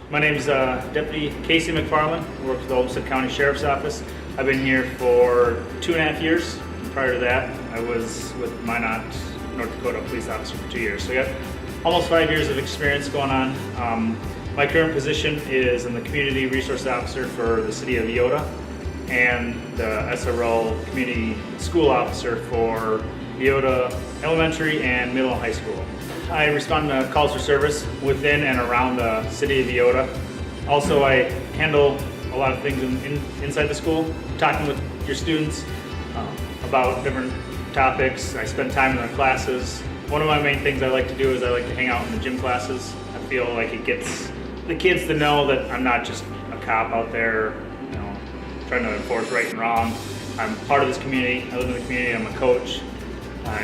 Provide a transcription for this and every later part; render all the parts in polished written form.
My name's Deputy Casey McFarlen. I work for the Olmsted County Sheriff's Office. I've been here for 2.5 years. Prior to that, I was with Minot, North Dakota police officer for 2 years. So I got almost 5 years of experience going on. My current position is I'm the Community Resource Officer for the City of Eyota and the SRO Community School Officer for Eyota Elementary and Middle and High School. I respond to calls for service within and around the City of Eyota. Also, I handle a lot of things inside the school, talking with your students about different topics. I spend time in their classes. One of my main things I like to do is I like to hang out in the gym classes. I feel like it gets the kids to know that I'm not just a cop out there, trying to enforce right and wrong. I'm part of this community. I live in the community. I'm a coach. I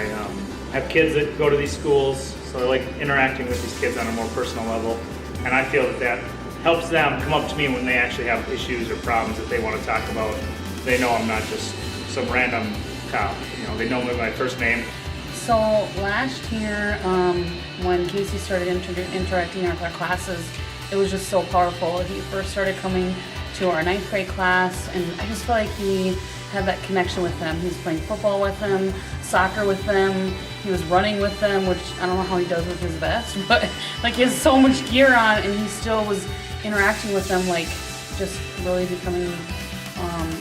have kids that go to these schools, so I like interacting with these kids on a more personal level. And I feel that helps them come up to me when they actually have issues or problems that they want to talk about. They know I'm not just some random cop. They know me by my first name. So last year, when Casey started interacting with our classes, it was just so powerful. He first started coming to our 9th grade class, and I just feel like he had that connection with them. He was playing football with them, soccer with them, he was running with them, which I don't know how he does with his vest, but like he has so much gear on and he still was interacting with them, like just really becoming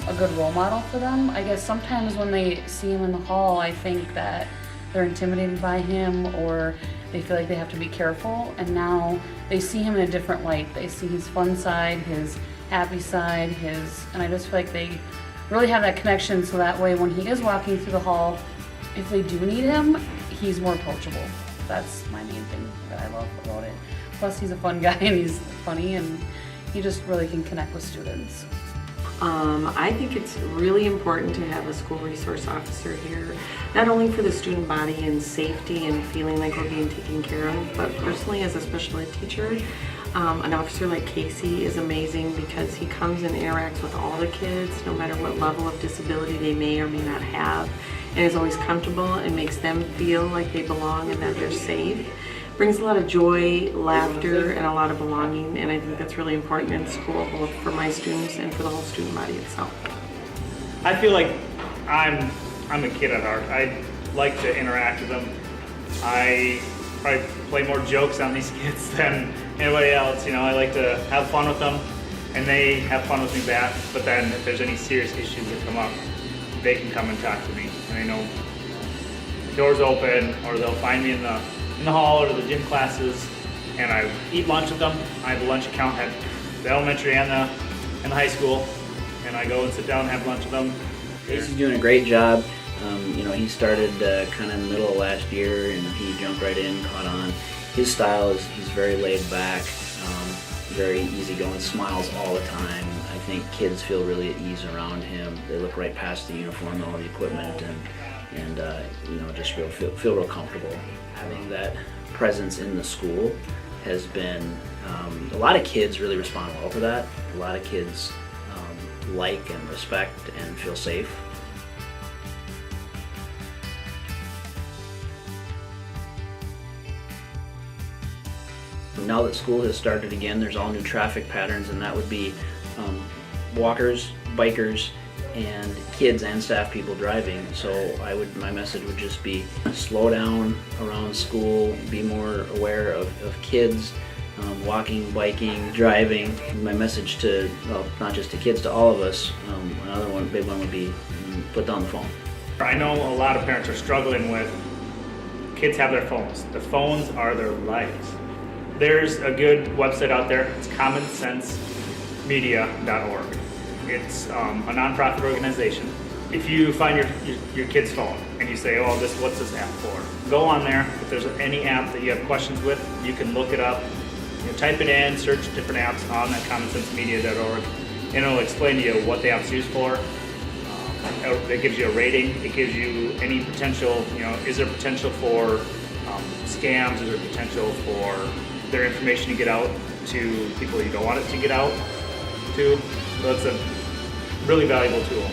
a good role model for them. I guess sometimes when they see him in the hall, I think that they're intimidated by him or they feel like they have to be careful, and now they see him in a different light. They see his fun side, his happy side, and I just feel like they really have that connection, so that way when he is walking through the hall, if they do need him, he's more approachable. That's my main thing that I love about it. Plus he's a fun guy and he's funny and he just really can connect with students. I think it's really important to have a school resource officer here, not only for the student body and safety and feeling like we're being taken care of, but personally as a special ed teacher, an officer like Casey is amazing because he comes and interacts with all the kids, no matter what level of disability they may or may not have, and is always comfortable and makes them feel like they belong and that they're safe. Brings a lot of joy, laughter, and a lot of belonging, and I think that's really important in school, both for my students and for the whole student body itself. I feel like I'm a kid at heart. I like to interact with them. I probably play more jokes on these kids than anybody else. I like to have fun with them, and they have fun with me back. But then if there's any serious issues that come up, they can come and talk to me, and I know the door's open, or they'll find me in the hall or the gym classes, and I eat lunch with them. I have a lunch account at the elementary and the high school, and I go and sit down and have lunch with them. Casey's doing a great job. He started kind of in the middle of last year, and he jumped right in, caught on. His style is he's very laid back, very easygoing, smiles all the time. I think kids feel really at ease around him. They look right past the uniform and all the equipment, and just feel real comfortable. Having that presence in the school has been, a lot of kids really respond well to that. A lot of kids like and respect and feel safe. Now that school has started again, there's all new traffic patterns, and that would be walkers, bikers, and kids and staff people driving. So my message would just be slow down around school, be more aware of kids, walking, biking, driving. My message to, not just to kids, to all of us, another big one would be put down the phone. I know a lot of parents are struggling with kids have their phones. The phones are their lives. There's a good website out there. It's commonsensemedia.org. It's a nonprofit organization. If you find your kid's phone and you say, what's this app for? Go on there. If there's any app that you have questions with, you can look it up. Type it in, search different apps on that commonsensemedia.org, and it'll explain to you what the app's used for. It gives you a rating. It gives you any potential, is there potential for scams? Is there potential for their information to get out to people you don't want it to get out to? So it's a really valuable tool.